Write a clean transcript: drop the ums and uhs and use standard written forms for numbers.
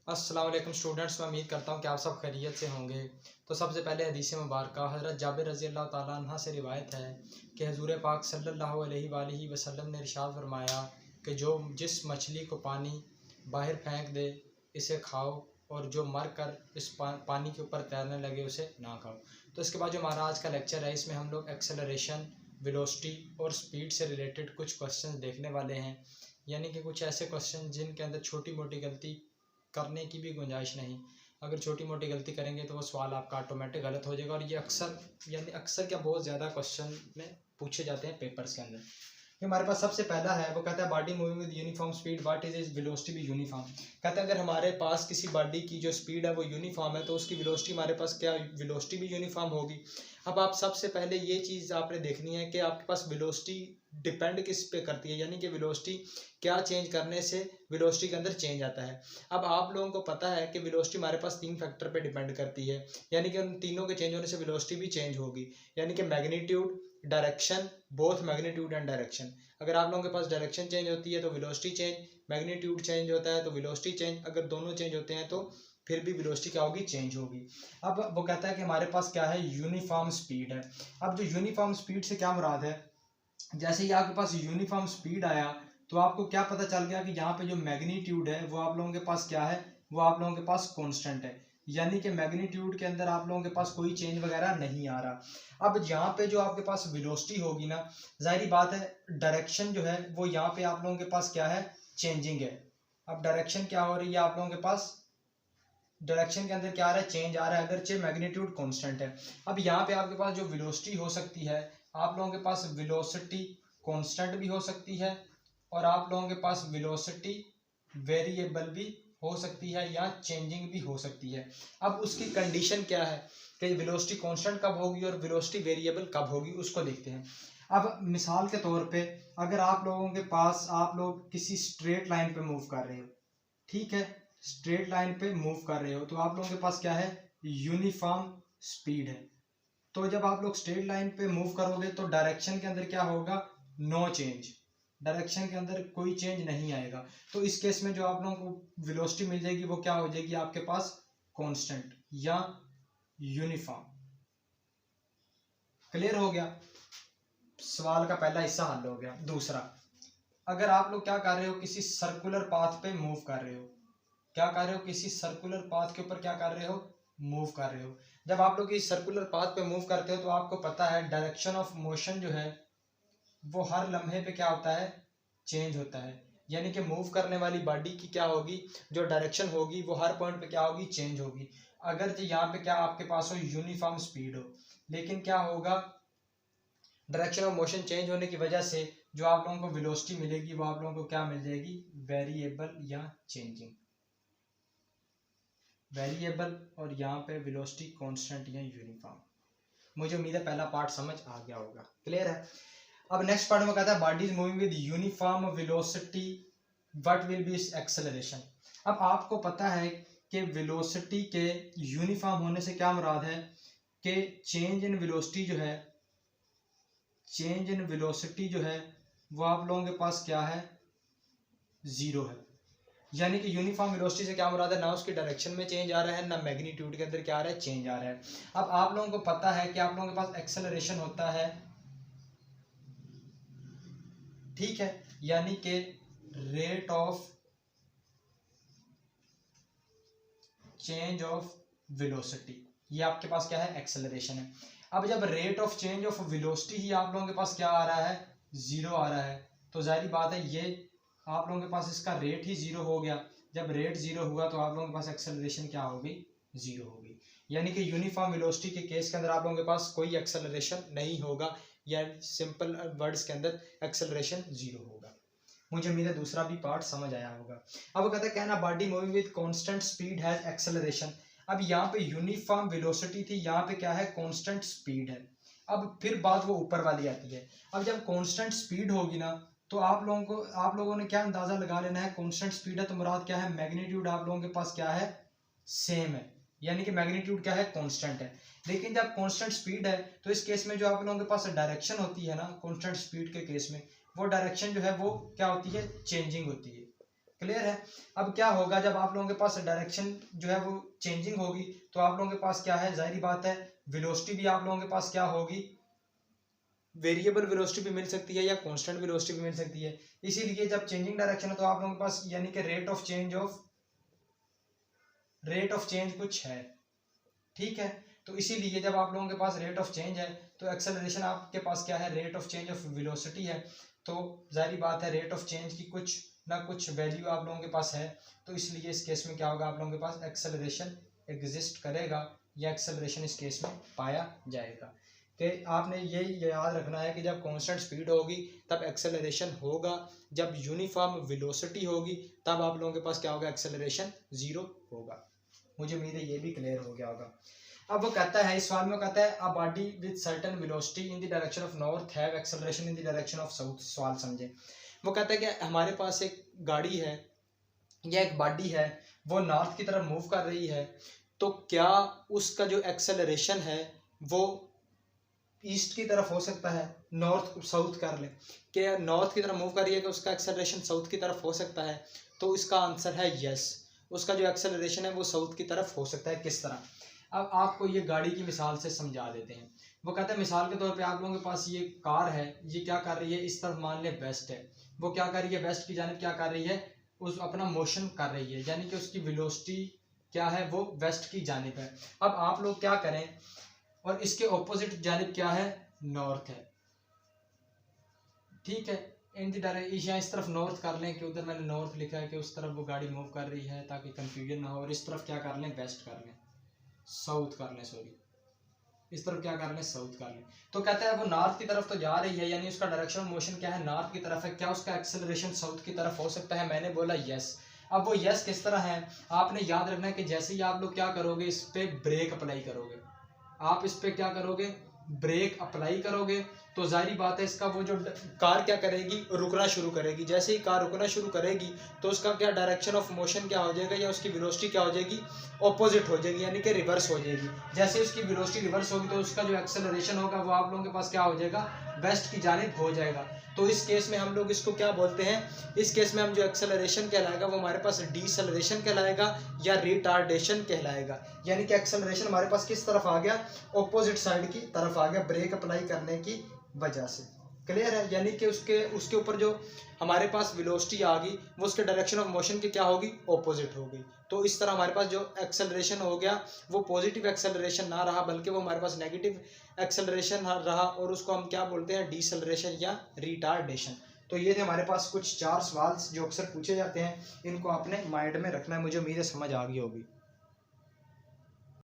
अस्सलाम वालेकुम स्टूडेंट्स, मैं उम्मीद करता हूँ कि आप सब खैरियत से होंगे। तो सबसे पहले हदीस मुबारक हज़रत जाबिर रज़ी अल्लाह ताला अन्हा से रिवायत है कि हज़ूर पाक सल्लल्लाहु अलैहि वसल्लम ने इरशाद फरमाया कि जो जिस मछली को पानी बाहर फेंक दे इसे खाओ, और जो मर कर इस पानी के ऊपर तैरने लगे उसे ना खाओ। तो इसके बाद जो हमारा आज का लेक्चर है, इसमें हम लोग एक्सेलरेशन, वेलोसिटी और स्पीड से रिलेटेड कुछ क्वेश्चन देखने वाले हैं। यानी कि कुछ ऐसे क्वेश्चन जिनके अंदर छोटी मोटी गलती करने की भी गुंजाइश नहीं। अगर छोटी मोटी गलती करेंगे तो वो सवाल आपका ऑटोमेटिक गलत हो जाएगा, और ये अक्सर अक्सर क्या बहुत ज़्यादा क्वेश्चन में पूछे जाते हैं पेपर्स के अंदर। ये हमारे पास सबसे पहला है, वो कहता है body moving with uniform speed what is is velocity भी यूनिफॉर्म। कहता है अगर हमारे पास किसी बॉडी की जो स्पीड है वो यूनिफॉर्म है तो उसकी वेलोसिटी हमारे पास क्या वेलोसिटी भी यूनिफॉर्म होगी। अब आप सबसे पहले ये चीज़ आपने देखनी है कि आपके पास वेलोसिटी डिपेंड किस पे करती है, यानी कि वेलोसिटी क्या चेंज करने से वेलोसिटी के अंदर चेंज आता है। अब आप लोगों को पता है कि वेलोसिटी हमारे पास 3 फैक्टर पे डिपेंड करती है, यानी कि उन तीनों के चेंज होने से वेलोसिटी भी चेंज होगी। यानी कि magnitude, direction, both magnitude and direction. अगर आप लोगों के पास डायरेक्शन चेंज होती है तो वेलोसिटी चेंज, मैग्नीट्यूड चेंज होता है तो वेलोसिटी चेंज, अगर दोनों चेंज होते हैं तो फिर भी वेलोसिटी क्या होगी, चेंज होगी। अब वो कहता है कि हमारे पास क्या है, यूनिफॉर्म स्पीड है। अब जो यूनिफॉर्म स्पीड से क्या मुराद है, जैसे ही आपके पास यूनिफॉर्म स्पीड आया तो आपको क्या पता चल गया कि यहाँ पे जो मैग्नीट्यूड है वो आप लोगों के पास क्या है, वो आप लोगों के पास कांस्टेंट है। यानी कि मैग्नीट्यूड के अंदर आप लोगों के पास कोई चेंज वगैरह नहीं आ रहा। अब यहाँ पे जो आपके पास वेलोसिटी होगी ना, जाहिर बात है डायरेक्शन जो है वो यहाँ पे आप लोगों के पास क्या है, चेंजिंग है। अब डायरेक्शन क्या हो रही है आप लोगों के पास, डायरेक्शन के अंदर क्या आ रहा है, चेंज आ रहा है, अगरचे मैग्नीट्यूड कांस्टेंट है। अब यहाँ पे आपके पास जो वेलोसिटी हो सकती है, आप लोगों के पास वेलोसिटी कांस्टेंट भी हो सकती है और आप लोगों के पास वेलोसिटी वेरिएबल भी हो सकती है या चेंजिंग भी हो सकती है। अब उसकी कंडीशन क्या है कि वेलोसिटी कांस्टेंट कब होगी और वेलोसिटी वेरिएबल कब होगी, उसको देखते हैं। अब मिसाल के तौर पे अगर आप लोगों के पास, आप लोग किसी स्ट्रेट लाइन पे मूव कर रहे हो, ठीक है, स्ट्रेट लाइन पे मूव कर रहे हो तो आप लोगों के पास क्या है, यूनिफॉर्म स्पीड है। तो जब आप लोग स्ट्रेट लाइन पे मूव करोगे तो डायरेक्शन के अंदर क्या होगा, नो चेंज, डायरेक्शन के अंदर कोई चेंज नहीं आएगा। तो इस केस में जो आप लोगों को वेलोसिटी मिल जाएगी वो क्या हो जाएगी आपके पास, कांस्टेंट या यूनिफॉर्म। क्लियर हो गया, सवाल का पहला हिस्सा हल हो गया। दूसरा, अगर आप लोग क्या कर रहे हो, किसी सर्कुलर पाथ पे मूव कर रहे हो, क्या कर रहे हो, किसी सर्कुलर पाथ के ऊपर क्या कर रहे हो, मूव कर रहे हो। जब आप लोग इस सर्कुलर पाथ पे मूव करते हो तो आपको पता है डायरेक्शन ऑफ मोशन जो है वो हर लम्हे पे क्या होता है, चेंज होता है। यानी कि मूव करने वाली बॉडी की क्या होगी, जो डायरेक्शन होगी वो हर पॉइंट पे क्या होगी, चेंज होगी। अगर जो यहाँ पे क्या आपके पास हो, यूनिफॉर्म स्पीड हो, लेकिन क्या होगा, डायरेक्शन ऑफ मोशन चेंज होने की वजह से जो आप लोगों को वेलोसिटी मिलेगी वो आप लोगों को क्या मिल जाएगी, वेरिएबल या चेंजिंग। वेरिएबल और यहाँ पे वेलोसिटी कांस्टेंट या यूनिफॉर्म। मुझे उम्मीद है पहला पार्ट समझ आ गया होगा, क्लियर है। अब नेक्स्ट पार्ट में कहता है body is moving with uniform velocity what will be it's acceleration. अब आपको पता है कि वेलोसिटी के यूनिफॉर्म होने से क्या मुराद है कि चेंज इन वेलोसिटी जो है, चेंज इन वेलोसिटी जो है वो आप लोगों के पास क्या है, जीरो है। यानी कि यूनिफॉर्म वेलोसिटी से क्या मुराद है, ना उसकी डायरेक्शन में चेंज आ रहा है ना मैग्नीट्यूड के अंदर क्या आ रहा है, चेंज आ रहा है। अब आप लोगों को पता है कि आप लोगों के पास एक्सेलरेशन होता है, ठीक है, यानी कि rate of change of velocity, ये आपके पास क्या है, एक्सेलरेशन है। अब जब रेट ऑफ चेंज ऑफ वेलोसिटी ही आप लोगों के पास क्या आ रहा है, जीरो आ रहा है, तो जाहिर बात है ये आप लोगों के पास इसका रेट ही जीरो हो गया। जब रेट जीरो हुआ तो आप लोगों के पास एक्सेलरेशन क्या होगी, जीरो होगी। यानी कि यूनिफॉर्म वेलोसिटी के केस के अंदर आप लोगों के पास कोई एक्सेलरेशन नहीं होगा, या सिंपल वर्ड्स के अंदर एक्सेलरेशन जीरो होगा। मुझे उम्मीद है दूसरा भी पार्ट समझ आया होगा। अब वो कहता है कहना body moving with constant speed has acceleration. अब यहाँ पे यूनिफॉर्म वेलोसिटी थी, यहाँ पे क्या है, कांस्टेंट स्पीड है। अब फिर बात वो ऊपर वाली आती है। अब जब कांस्टेंट स्पीड होगी ना तो आप लोगों ने क्या अंदाजा लगा लेना है, कांस्टेंट स्पीड है तो मुराद क्या है, मैग्नीट्यूड आप लोगों के पास क्या है, सेम है। यानी कि मैग्नीट्यूड क्या है, कांस्टेंट है। लेकिन जब कांस्टेंट स्पीड है तो इस केस में जो आप लोगों के पास डायरेक्शन होती है ना, कांस्टेंट स्पीड के केस में वो डायरेक्शन जो है वो क्या होती है, चेंजिंग होती है। क्लियर है। अब क्या होगा जब आप लोगों के पास डायरेक्शन जो है वो चेंजिंग होगी तो आप लोगों के पास क्या है, जाहिर बात है वेलोसिटी भी आप लोगों के पास क्या होगी, वेरिएबल वेलोसिटी भी मिल सकती है या कांस्टेंट वेलोसिटी भी मिल सकती है। इसीलिए जब चेंजिंग डायरेक्शन है तो आप लोगों के पास यानी कि रेट ऑफ चेंज कुछ है, ठीक है। तो इसीलिए जब आप लोगों के पास रेट ऑफ चेंज है तो एक्सेलरेशन आपके पास क्या है, rate of change of velocity है। तो जाहिर बात है रेट ऑफ चेंज की कुछ ना कुछ वैल्यू आप लोगों के पास है, तो इसलिए इस केस में क्या होगा, आप लोगों के पास एक्सेलरेशन एग्जिस्ट करेगा या एक्सेलरेशन इस केस में पाया जाएगा। कि आपने यही याद रखना है कि जब कांस्टेंट स्पीड होगी तब एक्सेलरेशन होगा, जब यूनिफॉर्म वेलोसिटी होगी तब आप लोगों के पास क्या होगा, एक्सेलरेशन जीरो होगा। मुझे उम्मीद है ये भी क्लियर हो गया होगा। अब वो कहता है इस सवाल में कहता है a body with certain velocity in the direction of north have acceleration in the direction of south. सवाल समझे। वो कहता है कि हमारे पास एक गाड़ी है या एक बॉडी है, वो नॉर्थ की तरफ मूव कर रही है, तो क्या उसका जो एक्सेलरेशन है वो ईस्ट की तरफ हो सकता है, नॉर्थ साउथ कर ले कि नॉर्थ की तरफ मूव कर रही है कि उसका एक्सेलरेशन साउथ की तरफ हो सकता है। तो इसका आंसर है यस, उसका जो एक्सेलरेशन है वो साउथ की तरफ हो सकता है। किस तरह, अब आपको ये गाड़ी की मिसाल से समझा देते हैं। वो कहते हैं मिसाल के तौर पे आप लोगों के पास ये कार है, ये क्या कर रही है, इस तरफ मान ले वेस्ट है, वो क्या कर रही है, वेस्ट की जानिब क्या कर रही है, उस अपना मोशन कर रही है, यानी कि उसकी वेलोसिटी क्या है, वो वेस्ट की जानिब है। अब आप लोग क्या करें, और इसके ऑपोजिट जानिब क्या है, नॉर्थ है, ठीक है। इन दी डायरेक्शन इस तरफ नॉर्थ कर लें कि उधर मैंने नॉर्थ लिखा है कि उस तरफ वो गाड़ी मूव कर रही है ताकि कंफ्यूजन ना हो, और इस तरफ क्या कर लें, वेस्ट कर लें, साउथ कर लें, सॉरी इस तरफ क्या कर लें, साउथ कर लें। तो कहता है वो नॉर्थ की तरफ तो जा रही है, यानी उसका डायरेक्शन ऑफ मोशन क्या है, नॉर्थ की तरफ है, क्या उसका एक्सेलरेशन साउथ की तरफ हो सकता है, मैंने बोला यस। अब वो यस किस तरह है, आपने याद रखना है कि जैसे ही आप लोग क्या करोगे, इस पे ब्रेक अप्लाई करोगे, आप इस पे क्या करोगे, ब्रेक अप्लाई करोगे, तो जाहिर बात है इसका वो जो कार क्या करेगी, रुकना शुरू करेगी। जैसे ही कार रुकना शुरू करेगी तो उसका क्या डायरेक्शन ऑफ मोशन क्या हो जाएगा, या उसकी वेलोसिटी क्या हो जाएगी, ऑपोजिट हो जाएगी, यानी कि रिवर्स हो जाएगी। जैसे उसकी वेलोसिटी रिवर्स होगी तो उसका जो एक्सेलरेशन होगा वो आप लोगों के पास क्या हो जाएगा, वेस्ट की जानिब हो जाएगा। तो इस केस में हम लोग इसको क्या बोलते हैं, इस केस में हम जो एक्सेलरेशन कहलाएगा वो हमारे पास डीसेलरेशन कहलाएगा या रिटार्डेशन कहलाएगा। यानी कि एक्सेलरेशन हमारे पास किस तरफ आ गया, ऑपोजिट साइड की तरफ आ गया, ब्रेक अप्लाई करने की वजह से। क्लियर है, यानी कि उसके ऊपर जो हमारे पास वेलोसिटी आ गई वो उसके डायरेक्शन ऑफ मोशन की क्या होगी, ऑपोजिट हो गई। तो इस तरह हमारे पास जो एक्सेलरेशन हो गया वो पॉजिटिव एक्सेलरेशन ना रहा, बल्कि वो हमारे पास नेगेटिव एक्सेलरेशन रहा, और उसको हम क्या बोलते हैं, डीसेलरेशन या रिटार्डेशन। तो ये थे हमारे पास कुछ 4 सवाल जो अक्सर पूछे जाते हैं, इनको आपने माइंड में रखना है। मुझे उम्मीद है समझ आ गई होगी।